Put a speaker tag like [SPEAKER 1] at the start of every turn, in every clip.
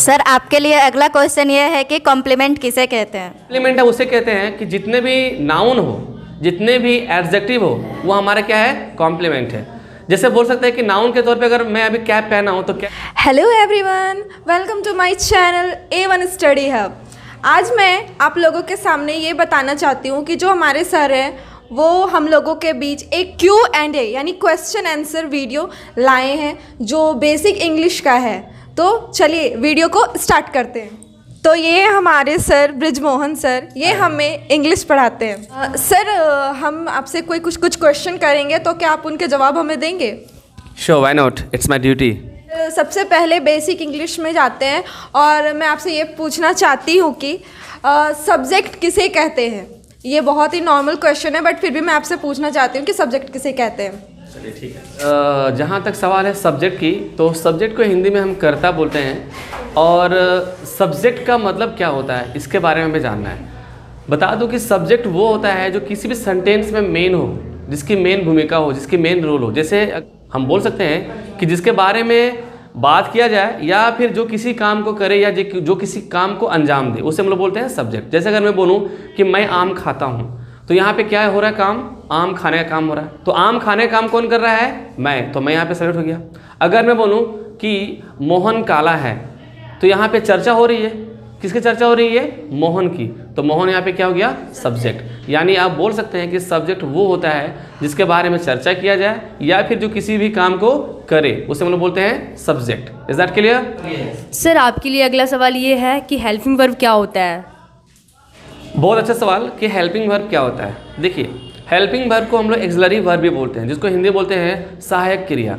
[SPEAKER 1] Sir आपके लिए अगला क्वेश्चन ये है कि कॉम्प्लीमेंट किसे कहते हैं?
[SPEAKER 2] कॉम्प्लीमेंट है उसे कहते हैं कि जितने भी नाउन हो, जितने भी एडजेक्टिव हो, वो हमारा क्या है? कॉम्प्लीमेंट है। जैसे बोल सकते हैं कि नाउन के तौर पे अगर मैं अभी कैप पहना हूँ तो क्या।
[SPEAKER 3] Hello everyone, welcome to my channel A1 study hub. आज मैं आप लोगों के सामने ये बताना चाहती हूँ कि जो हमारे सर हैं वो हम लोगों के बीच एक Q&A यानी क्वेश्चन आंसर वीडियो लाए हैं जो बेसिक इंग्लिश का है। तो चलिए वीडियो को स्टार्ट करते हैं। तो ये हमारे सर ब्रिजमोहन सर, ये हमें इंग्लिश पढ़ाते हैं। सर हम आपसे कुछ क्वेश्चन करेंगे तो क्या आप उनके जवाब हमें देंगे?
[SPEAKER 2] Sure, why not, it's my duty.
[SPEAKER 3] सबसे पहले बेसिक इंग्लिश में जाते हैं और मैं आपसे ये पूछना चाहती हूँ कि सब्जेक्ट किसे कहते हैं? ये बहुत ही नॉर्मल क्वेश्चन है बट फिर भी मैं आपसे पूछना चाहती हूँ कि सब्जेक्ट किसे कहते हैं?
[SPEAKER 2] चलिए ठीक है। जहाँ तक सवाल है सब्जेक्ट की, तो सब्जेक्ट को हिंदी में हम कर्ता बोलते हैं और सब्जेक्ट का मतलब क्या होता है इसके बारे में हमें जानना है। बता दूं कि सब्जेक्ट वो होता है जो किसी भी सेंटेंस में मेन हो, जिसकी मेन भूमिका हो, जिसकी मेन रोल हो। जैसे हम बोल सकते हैं कि जिसके बारे में बात किया जाए या फिर जो किसी काम को करे या जो किसी काम को अंजाम दे, उसे हम लोग बोलते हैं सब्जेक्ट। जैसे अगर मैं बोलूँ कि मैं आम खाता हूँ तो यहाँ पे क्या हो रहा है? काम, आम खाने का काम हो रहा है। तो आम खाने का काम कौन कर रहा है? मैं। तो मैं यहाँ पे सेलेक्ट हो गया। अगर मैं बोलूँ कि मोहन काला है तो यहाँ पे चर्चा हो रही है, किसकी चर्चा हो रही है? मोहन की। तो मोहन यहाँ पे क्या हो गया? सब्जेक्ट। यानी आप बोल सकते हैं कि सब्जेक्ट वो होता है जिसके बारे में चर्चा किया जाए या फिर जो किसी भी काम को करे, उसे हम लोग बोलते हैं subject. Is that clear?
[SPEAKER 4] Sir आपके लिए अगला सवाल ये है कि हेल्पिंग वर्ब क्या होता है?
[SPEAKER 2] बहुत अच्छा सवाल कि हेल्पिंग वर्ब क्या होता है। देखिए, हेल्पिंग वर्ब को हम लोग एक्सिलरी वर्ब भी बोलते हैं, जिसको हिंदी बोलते हैं सहायक क्रिया।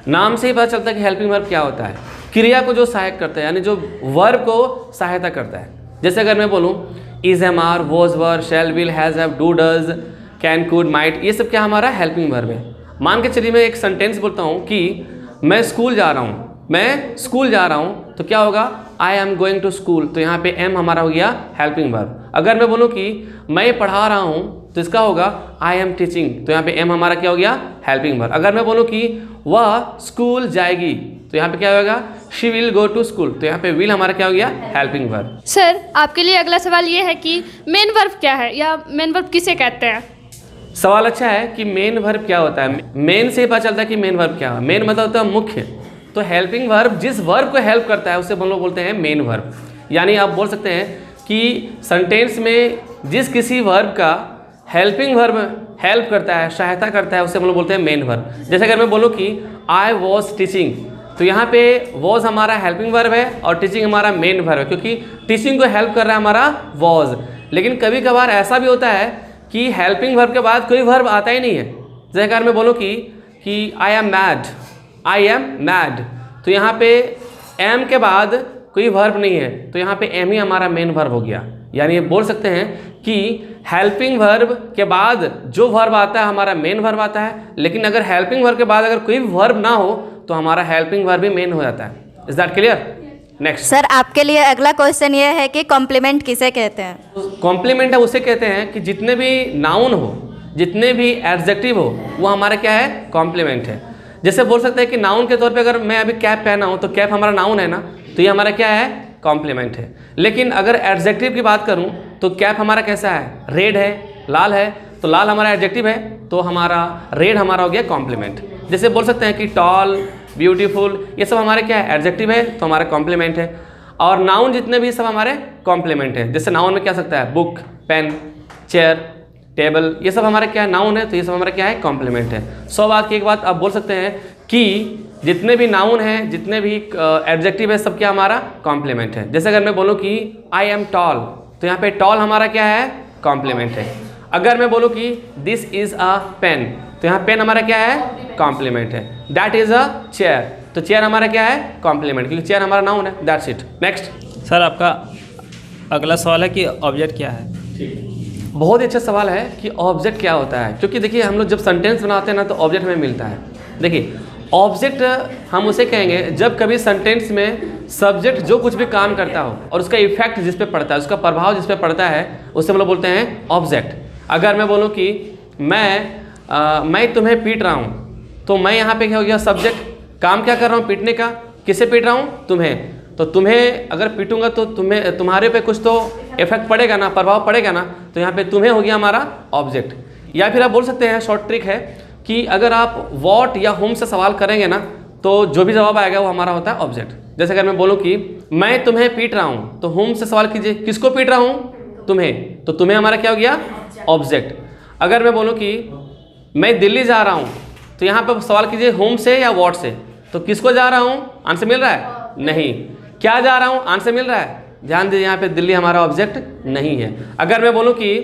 [SPEAKER 2] नाम से ही पता चलता है कि हेल्पिंग वर्ब क्या होता है। क्रिया को जो सहायक करता है, यानी जो वर्ब को सहायता करता है। जैसे अगर मैं बोलूँ is, am, are, was, were, shall, will, has, have, do, does, can, could, might, ये सब क्या हमारा हेल्पिंग वर्ब है। मान के चलिए मैं एक सेंटेंस बोलता हूँ कि मैं स्कूल जा रहा हूँ, मैं स्कूल जा रहा हूँ, तो क्या होगा? I am going to school. तो यहाँ पे एम हमारा हो गया हेल्पिंग वर्ब। अगर मैं बोलूँ कि मैं पढ़ा रहा हूँ तो इसका होगा आई एम टीचिंग। तो यहाँ पे एम हमारा क्या हो गया? Helping verb. अगर मैं बोलूँ कि वह स्कूल जाएगी तो यहाँ पे क्या होगा? She will go to school. तो यहाँ पे विल हमारा क्या हो गया? Helping verb.
[SPEAKER 4] सर आपके लिए अगला सवाल ये है कि मेन वर्ब क्या है या मेन वर्ब किसे कहते हैं?
[SPEAKER 2] सवाल अच्छा है कि मेन वर्ब क्या होता है। मेन से पता चलता है कि मेन वर्ब क्या है। मेन मतलब होता है मुख्य। तो हेल्पिंग वर्ब जिस वर्ब को हेल्प करता है उसे हम लोग बोलते हैं मेन वर्ब। यानी आप बोल सकते हैं कि सेंटेंस में जिस किसी वर्ब का हेल्पिंग वर्ब हेल्प करता है, सहायता करता है, उसे हम लोग बोलते हैं मेन वर्ब। जैसे अगर मैं बोलूँ कि आई वॉज टीचिंग, तो यहाँ पे वॉज हमारा हेल्पिंग वर्ब है और टीचिंग हमारा मेन वर्ब है, क्योंकि टीचिंग को हेल्प कर रहा है हमारा वॉज। लेकिन कभी कभार ऐसा भी होता है कि हेल्पिंग वर्ब के बाद कोई वर्ब आता ही नहीं है। जैसे अगर मैं बोलूँ कि I am mad, I am mad, तो यहाँ पे एम के बाद कोई वर्ब नहीं है, तो यहाँ पे एम ही हमारा मेन वर्ब हो गया। यानी ये बोल सकते हैं कि हेल्पिंग वर्ब के बाद जो वर्ब आता है हमारा मेन वर्ब आता है, लेकिन अगर हेल्पिंग वर्ब के बाद अगर कोई वर्ब ना हो तो हमारा हेल्पिंग वर्ब भी मेन हो जाता है। Is that clear? Next.
[SPEAKER 1] Sir आपके लिए अगला क्वेश्चन ये है कि कॉम्प्लीमेंट किसे कहते हैं?
[SPEAKER 2] कॉम्प्लीमेंट है उसे कहते हैं कि जितने भी नाउन हो, जितने भी एडजेक्टिव हो, वो हमारा क्या है? कॉम्प्लीमेंट है। जैसे बोल सकते हैं कि नाउन के तौर पे अगर मैं अभी कैप पहना हूँ तो कैप हमारा नाउन है ना, तो ये हमारा क्या है? कॉम्प्लीमेंट है। लेकिन अगर एडजेक्टिव की बात करूँ तो कैप हमारा कैसा है? रेड है, लाल है, तो लाल हमारा एडजेक्टिव है, तो हमारा रेड हमारा हो गया कॉम्प्लीमेंट। जैसे बोल सकते हैं कि टॉल, ब्यूटीफुल, ये सब हमारे क्या है? एडजेक्टिव है, तो हमारा कॉम्प्लीमेंट है। और नाउन जितने भी सब हमारे कॉम्प्लीमेंट है। जैसे नाउन में क्या सकता है? बुक, पेन, चेयर, टेबल, ये सब हमारे क्या है? नाउन है, तो ये सब हमारा क्या है? कॉम्प्लीमेंट है। 100 बात की एक बात आप बोल सकते हैं कि जितने भी नाउन हैं, जितने भी एडजेक्टिव है, सब क्या हमारा? कॉम्प्लीमेंट है। जैसे अगर मैं बोलूँ कि आई एम टॉल, तो यहाँ पे टॉल हमारा क्या है? कॉम्प्लीमेंट है। अगर मैं बोलूँ कि दिस इज़ अ पेन, तो यहाँ पेन हमारा क्या है? कॉम्प्लीमेंट है। दैट इज़ अ चेयर, तो चेयर हमारा क्या है? कॉम्प्लीमेंट, क्योंकि चेयर हमारा नाउन है। That's it. नेक्स्ट।
[SPEAKER 5] सर आपका अगला सवाल है कि ऑब्जेक्ट क्या है?
[SPEAKER 2] बहुत ही अच्छा सवाल है कि ऑब्जेक्ट क्या होता है, क्योंकि देखिए हम लोग जब सेंटेंस बनाते हैं ना तो ऑब्जेक्ट हमें मिलता है। देखिए ऑब्जेक्ट हम उसे कहेंगे जब कभी सेंटेंस में सब्जेक्ट जो कुछ भी काम करता हो और उसका इफेक्ट जिस पे पड़ता है, उसका प्रभाव जिस पे पड़ता है, उसे हम लोग बोलते हैं ऑब्जेक्ट। अगर मैं बोलूँ कि मैं तुम्हें पीट रहा हूँ, तो मैं यहाँ पे क्या हो गया? सब्जेक्ट। काम क्या कर रहा हूँ? पीटने का। किसे पीट रहा हूँ? तुम्हें। तो तुम्हें अगर पीटूंगा तो तुम्हारे पे कुछ तो इफेक्ट पड़ेगा ना, प्रभाव पड़ेगा ना, तो यहाँ पे तुम्हें हो गया हमारा ऑब्जेक्ट। या फिर आप बोल सकते हैं, शॉर्ट ट्रिक है कि अगर आप व्हाट या हुम से सवाल करेंगे ना तो जो भी जवाब आएगा वो हमारा होता है ऑब्जेक्ट। जैसे अगर मैं बोलूँ कि मैं तुम्हें पीट रहा हूँ, तो हुम से सवाल कीजिए, किसको पीट रहा हूँ? तुम्हें। तो तुम्हें हमारा क्या हो गया? ऑब्जेक्ट। अगर मैं बोलूँ कि मैं दिल्ली जा रहा हूँ, तो यहाँ पर सवाल कीजिए हुम से या व्हाट से। तो किसको जा रहा हूँ? आंसर मिल रहा है? नहीं। क्या जा रहा हूँ? आंसर मिल रहा है? ध्यान दीजिए, यहाँ पे दिल्ली हमारा ऑब्जेक्ट नहीं है। अगर मैं बोलूँ कि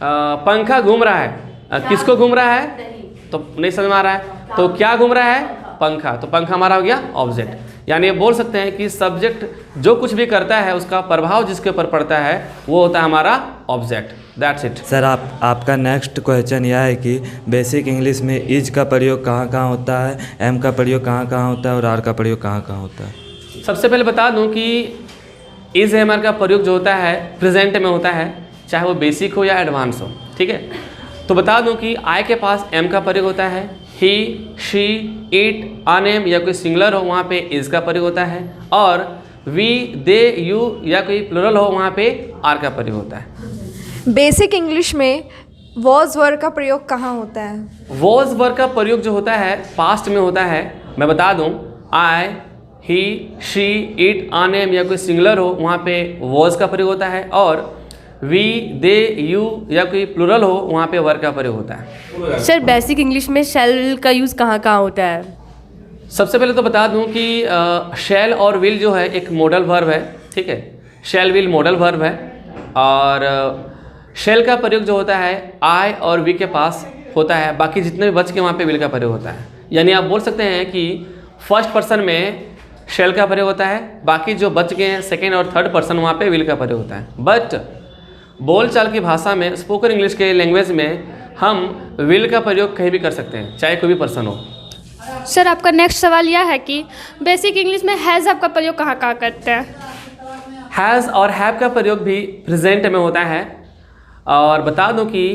[SPEAKER 2] पंखा घूम रहा है, किसको घूम रहा है? तो नहीं समझ में आ रहा है, तो क्या घूम रहा है? पंखा। तो पंखा हमारा हो गया ऑब्जेक्ट। यानी ये बोल सकते हैं कि सब्जेक्ट जो कुछ भी करता है उसका प्रभाव जिसके ऊपर पड़ता है वो होता है हमारा ऑब्जेक्ट। That's it.
[SPEAKER 6] सर आपका नेक्स्ट क्वेश्चन यह है कि बेसिक इंग्लिश में इज का प्रयोग कहाँ कहाँ होता है, एम का प्रयोग कहाँ कहाँ होता है और आर का प्रयोग कहाँ कहाँ होता है?
[SPEAKER 2] सबसे पहले बता दूं कि इज एम आर का प्रयोग जो होता है प्रेजेंट में होता है, चाहे वो बेसिक हो या एडवांस हो। ठीक है, तो बता दूं कि आई के पास एम का प्रयोग होता है, ही, शी, इट, अनेम या कोई सिंगुलर हो वहाँ पे इज का प्रयोग होता है, और वी, दे, यू या कोई प्लुरल हो वहाँ पे आर का प्रयोग होता है।
[SPEAKER 3] बेसिक इंग्लिश में वॉज वर्ड का प्रयोग कहाँ होता है?
[SPEAKER 2] वॉज वर्ड का प्रयोग जो होता है पास्ट में होता है। मैं बता दूं, आई, ही, शी, इट, अनेम या कोई सिंगुलर हो वहाँ पे वॉज का प्रयोग होता है, और वी, दे, यू या कोई प्लुरल हो वहाँ पे वर्ड का प्रयोग होता है।
[SPEAKER 7] सर बेसिक इंग्लिश में शैल का यूज़ कहाँ कहाँ होता है?
[SPEAKER 2] सबसे पहले तो बता दूं कि शैल और विल जो है एक मॉडल वर्ब है। ठीक है, शैल विल मॉडल वर्ब है, और शैल का प्रयोग जो होता है आई और वी के पास होता है, बाकी जितने भी बच के वहाँ पे विल का प्रयोग होता है। यानी आप बोल सकते हैं कि फर्स्ट पर्सन में शैल का प्रयोग होता है, बाकी जो बच गए हैं सेकेंड और थर्ड पर्सन वहाँ पे विल का प्रयोग होता है। बट बोलचाल की भाषा में, स्पोकन इंग्लिश के लैंग्वेज में हम विल का प्रयोग कहीं भी कर सकते हैं, चाहे कोई भी पर्सन हो।
[SPEAKER 4] सर आपका नेक्स्ट सवाल यह है कि बेसिक इंग्लिश में हैज़ का प्रयोग कहाँ कहाँ करते हैं?
[SPEAKER 2] हैज़ और हैव का प्रयोग भी प्रेजेंट में होता है, और बता दूं कि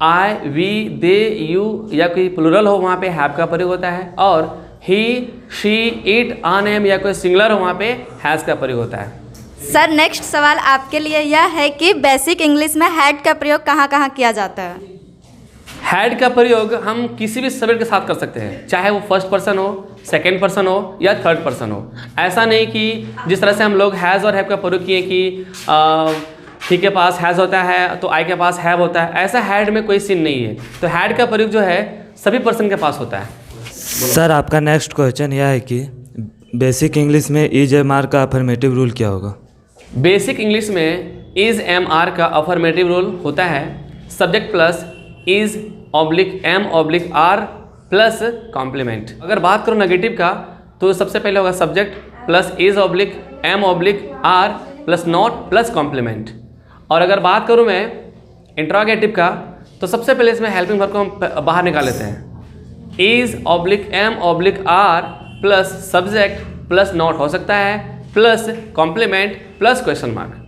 [SPEAKER 2] आई, वी, दे, यू या कोई प्लुरल हो वहाँ पे हैव का प्रयोग होता है, और ही, शी, इट, अनेम या कोई सिंगुलर हो वहाँ पे हैज़ का प्रयोग होता है।
[SPEAKER 1] सर नेक्स्ट सवाल आपके लिए यह है कि बेसिक इंग्लिश में हैड का प्रयोग कहाँ कहाँ किया जाता है?
[SPEAKER 2] हैड का प्रयोग हम किसी भी सब्जेक्ट के साथ कर सकते हैं, चाहे वो फर्स्ट पर्सन हो, सेकेंड पर्सन हो या थर्ड पर्सन हो। ऐसा नहीं कि जिस तरह से हम लोग हैज़ और हैव का प्रयोग किए कि ही के पास हैज़ होता है तो आई के पास हैव होता है, ऐसा हैड में कोई सीन नहीं है। तो हैड का प्रयोग जो है सभी पर्सन के पास होता है।
[SPEAKER 6] सर आपका नेक्स्ट क्वेश्चन यह है कि बेसिक इंग्लिश में इज एम आर का अफर्मेटिव रूल क्या होगा?
[SPEAKER 2] बेसिक इंग्लिश में इज एम आर का अफर्मेटिव रूल होता है subject plus is oblique am oblique are plus complement. अगर बात करो नेगेटिव का तो सबसे पहले होगा subject plus is oblique am oblique are plus not plus complement. और अगर बात करूँ मैं इंट्रोगेटिव का तो सबसे पहले इसमें हेल्पिंग वर्ब को हम बाहर निकाल लेते हैं, is oblique am oblique are plus subject plus not हो सकता है plus complement plus question mark.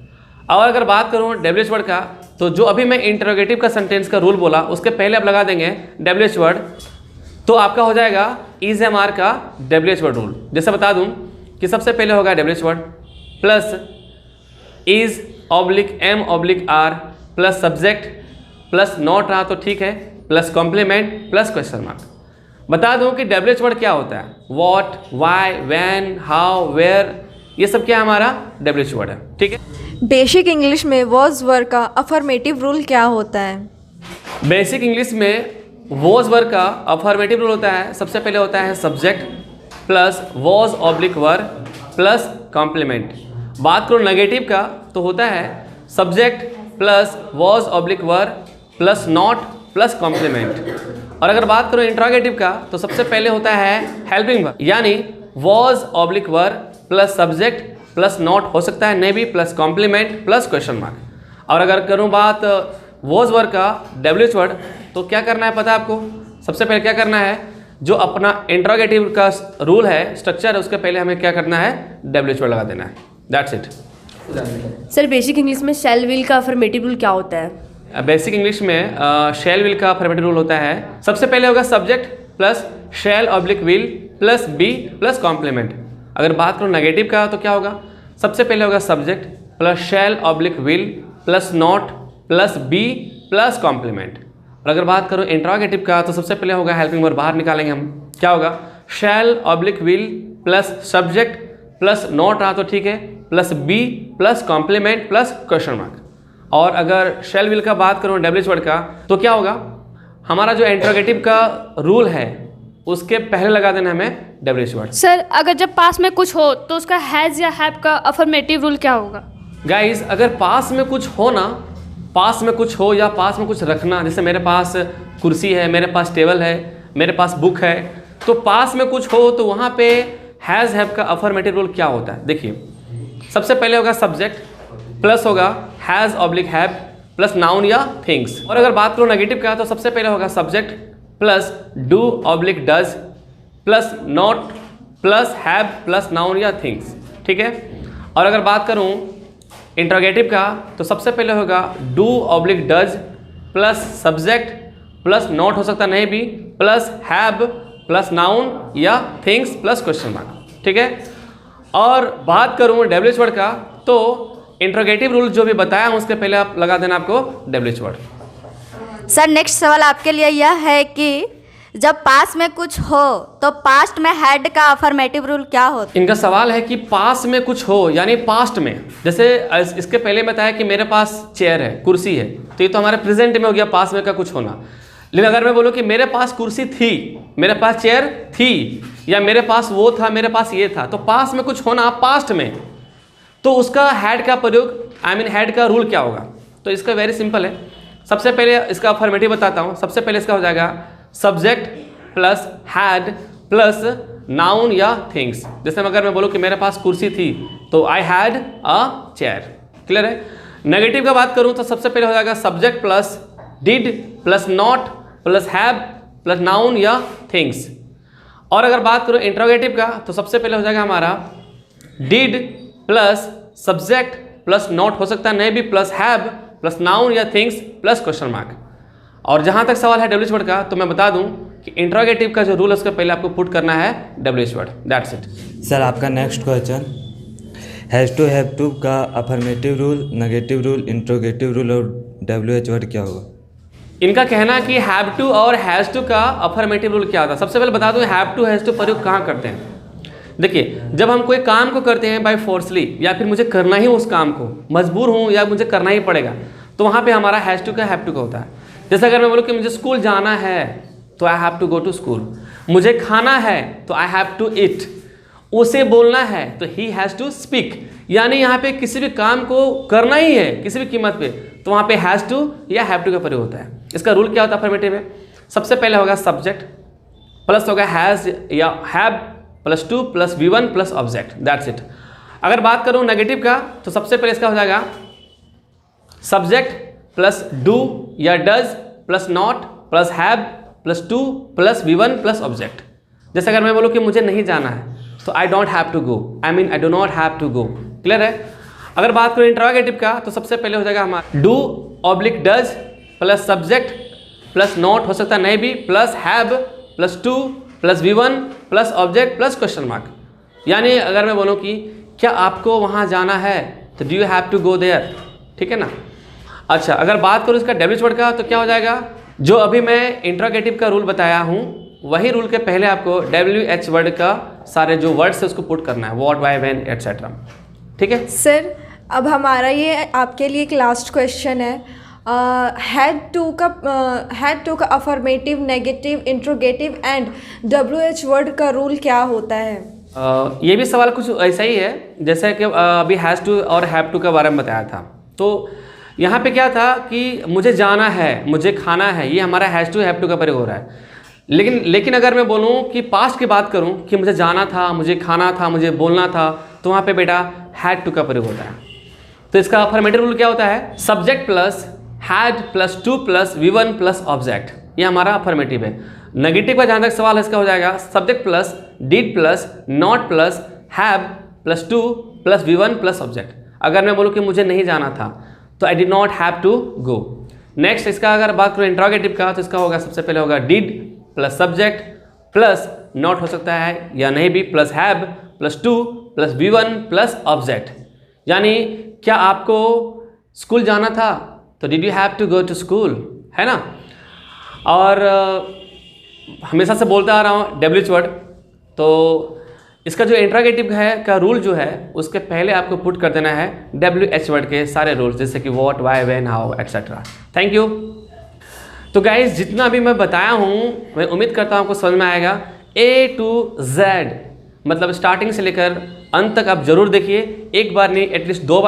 [SPEAKER 2] और अगर बात करूँ डब्ल्यूएच वर्ड का तो जो अभी मैं इंटरोगेटिव का सेंटेंस का रूल बोला उसके पहले आप लगा देंगे डब्ल्यूएच वर्ड, तो आपका हो जाएगा इज एम आर का डब्ल्यूएच वर्ड रूल। जैसे बता दूं कि सबसे पहले होगा WH word plus is oblique am oblique are plus subject plus not रहा तो ठीक है plus complement plus question mark. बता दूं कि डब्ल्यूएच वर्ड क्या होता है, what, why, when, how, where, ये सब क्या हमारा डब्ल्यूएच वर्ड है। ठीक है,
[SPEAKER 3] बेसिक इंग्लिश में वॉज वर्ड का अफर्मेटिव रूल क्या होता है?
[SPEAKER 2] बेसिक इंग्लिश में वॉज वर्ड का अफर्मेटिव रूल होता है, सबसे पहले होता है subject plus was oblique verb plus complement. बात करो नेगेटिव का तो होता है subject plus was oblique verb plus not plus complement. और अगर बात करो इंट्रोगेटिव का तो सबसे पहले होता है हेल्पिंग वर्ब, यानी was oblique verb plus subject plus not हो सकता है ने भी plus complement plus question mark. और अगर करूँ बात वॉज वर्ड का डब्ल्यूएच वर्ड तो क्या करना है पता है आपको? सबसे पहले क्या करना है, जो अपना इंट्रोगेटिव का रूल है, स्ट्रक्चर है, उसके पहले हमें क्या करना है, डब्ल्यूएच वर्ड लगा देना है। That's it.
[SPEAKER 7] Sir basic English में शैल विल का अफर्मेटिव रूल क्या होता है?
[SPEAKER 2] बेसिक इंग्लिश में शैल विल का अफर्मेटिव रूल होता है, सबसे पहले होगा subject plus shall oblique will plus be plus complement. अगर बात करो नेगेटिव का तो क्या होगा, सबसे पहले होगा subject plus shall oblique will plus not plus be plus complement. और अगर बात करो इंट्रोगेटिव का तो सबसे पहले होगा हेल्पिंग वर्ब बाहर निकालेंगे हम, क्या होगा shall oblique will plus subject plus not रहा तो ठीक है, plus be plus complement plus question mark. और अगर शैल विल का बात करूँ डब्ल्यूएच वर्ड का तो क्या होगा, हमारा जो इंट्रोगेटिव का रूल है उसके पहले लगा देना हमें डब्ल्यूएच वर्ड।
[SPEAKER 4] सर अगर जब पास में कुछ हो तो उसका हैज़ या हैव का अफर्मेटिव रूल क्या होगा?
[SPEAKER 2] गाइस अगर पास में कुछ हो ना, पास में कुछ हो या पास में कुछ रखना, जैसे मेरे पास कुर्सी है, मेरे पास टेबल है, मेरे पास बुक है, तो पास में कुछ हो तो वहाँ पे हैज़ हैव का अफर्मेटिव रूल क्या होता है। देखिए सबसे पहले होगा सब्जेक्ट प्लस होगा has oblique have plus noun या थिंग्स। और अगर बात करो नेगेटिव का तो सबसे पहले होगा subject plus do oblique does plus not plus have plus noun या थिंग्स, ठीक है। और अगर बात करूँ इंट्रोगेटिव का तो सबसे पहले होगा do oblique does plus subject plus not हो सकता नहीं भी प्लस हैव प्लस नाउन या थिंग्स प्लस क्वेश्चन मार्क, ठीक है। और बात करूँ डब्ल्यूएच वर्ड का तो इंट्रोगेटिव रूल जो भी बताया हूँ उसके पहले आप लगा देना आपको डब्ल्यूएच वर्ड।
[SPEAKER 1] सर नेक्स्ट सवाल आपके लिए यह है कि जब पास में कुछ हो तो पास्ट में हैड का अफर्मेटिव रूल क्या होता है?
[SPEAKER 2] इनका सवाल है कि पास में कुछ हो यानी पास्ट में, जैसे इसके पहले बताया कि मेरे पास चेयर है, कुर्सी है, तो ये तो हमारे प्रेजेंट में हो गया पास में का कुछ होना। लेकिन अगर मैं बोलूँ कि मेरे पास कुर्सी थी, मेरे पास चेयर थी, या मेरे पास वो था, मेरे पास ये था, तो पास में कुछ होना पास्ट में, तो उसका हैड का प्रयोग हैड का रूल क्या होगा? तो इसका वेरी सिंपल है। सबसे पहले इसका अफर्मेटिव बताता हूँ। सबसे पहले इसका हो जाएगा subject plus had plus noun या थिंग्स। जैसे अगर मैं बोलूँ कि मेरे पास कुर्सी थी तो I had a chair, clear है। नेगेटिव का बात करूँ तो सबसे पहले हो जाएगा subject plus did plus not plus have plus noun या थिंग्स। और अगर बात करूँ इंट्रोगेटिव का तो सबसे पहले हो जाएगा हमारा did plus subject plus not हो सकता नहीं भी प्लस हैव प्लस नाउन या थिंग्स प्लस क्वेश्चन मार्क। और जहाँ तक सवाल है डब्ल्यूएच वर्ड का तो मैं बता दूं कि इंट्रोगेटिव का जो रूल है उसके पहले आपको पुट करना है WH word, that's it.
[SPEAKER 6] Sir आपका next question has to have to का affirmative rule, negative rule, interrogative rule और डब्ल्यूएच वर्ड क्या होगा?
[SPEAKER 2] इनका कहना कि हैव टू और हैज़ टू का अफर्मेटिव रूल क्या होता है। सबसे पहले बता दूं हैव टू हैज़ टू प्रयोग कहाँ करते हैं। देखिए जब हम कोई काम को करते हैं बाय फोर्सली या फिर मुझे करना ही उस काम को, मजबूर हूँ या मुझे करना ही पड़ेगा, तो वहाँ पे हमारा हैज़ टू का हैव टू का होता है। जैसे अगर मैं बोलूँ कि मुझे स्कूल जाना है तो I have to go to school, मुझे खाना है तो आई हैव टू ईट, उसे बोलना है तो ही हैज़ टू स्पीक। यानी यहाँ पे किसी भी काम को करना ही है किसी भी कीमत पे, तो वहाँ पे हैज़ टू या हैव टू का प्रयोग होता है। इसका रूल क्या होता है अफर्मेटिव में? सबसे पहले होगा सब्जेक्ट प्लस होगा हैज़ या have plus to plus V1 plus object, that's it. अगर बात करूँ नेगेटिव का तो सबसे पहले इसका हो जाएगा सब्जेक्ट प्लस डू या does plus not plus have plus to plus V1 plus object. जैसे अगर मैं बोलूँ कि मुझे नहीं जाना है तो I don't have to go, I do not have to go, clear है। अगर बात करूँ इंट्रोगेटिव का तो सबसे पहले हो जाएगा हमारा do oblique does plus subject plus not हो सकता नहीं भी plus have plus to plus V1 plus object plus question mark. यानी अगर मैं बोलूँ कि क्या आपको वहाँ जाना है तो do you have to go there, ठीक है ना। अच्छा अगर बात करूँ इसका डब्ल्यूएच वर्ड का तो क्या हो जाएगा, जो अभी मैं इंट्रोगेटिव का रूल बताया हूँ वही रूल के पहले आपको डब्ल्यूएच वर्ड का सारे जो वर्ड्स है उसको पुट करना है, व्हाट, व्हाई, व्हेन एटसेट्रा, ठीक है।
[SPEAKER 3] सर अब हमारा ये आपके लिए एक लास्ट क्वेश्चन है। हैड टू का affirmative, negative, interrogative and WH word का रूल क्या होता है?
[SPEAKER 2] ये भी सवाल कुछ ऐसा ही है जैसे कि अभी हैज़ टू और हैव टू के बारे में बताया था। तो यहाँ पे क्या था कि मुझे जाना है, मुझे खाना है, ये हमारा हैज़ टू हैव टू का प्रयोग हो रहा है। लेकिन अगर मैं बोलूँ कि पास्ट की बात करूँ कि मुझे जाना था, मुझे खाना था, मुझे बोलना था, तो वहाँ पे बेटा हैड टू का प्रयोग होता है। तो इसका अफर्मेटिव रूल क्या होता है? Subject plus had plus to plus V1 plus object, ये हमारा अफर्मेटिव है। नेगेटिव का जहाँ तक सवाल है इसका हो जाएगा subject plus did plus not plus have plus to plus V1 plus object. अगर मैं बोलूँ कि मुझे नहीं जाना था तो I did not have to go. Next इसका अगर बात करूँ इंट्रोगेटिव का तो इसका होगा सबसे पहले होगा did plus subject plus not हो सकता है या नहीं भी, plus have plus to plus V1 plus object. यानी क्या आपको स्कूल जाना था, तो did you have to go to school, है ना। और हमेशा से बोलता आ रहा हूँ WH वर्ड, तो इसका जो इंट्रागेटिव है का रूल जो है उसके पहले आपको पुट कर देना है WH वर्ड के सारे रूल्स, जैसे कि what, why, when, how etcetera. Thank you. तो गाइज जितना भी मैं बताया हूँ मैं उम्मीद करता हूँ आपको समझ में आएगा। A to Z मतलब स्टार्टिंग से लेकर अंत तक आप जरूर देखिए, एक बार नहीं एटलीस्ट 2 बार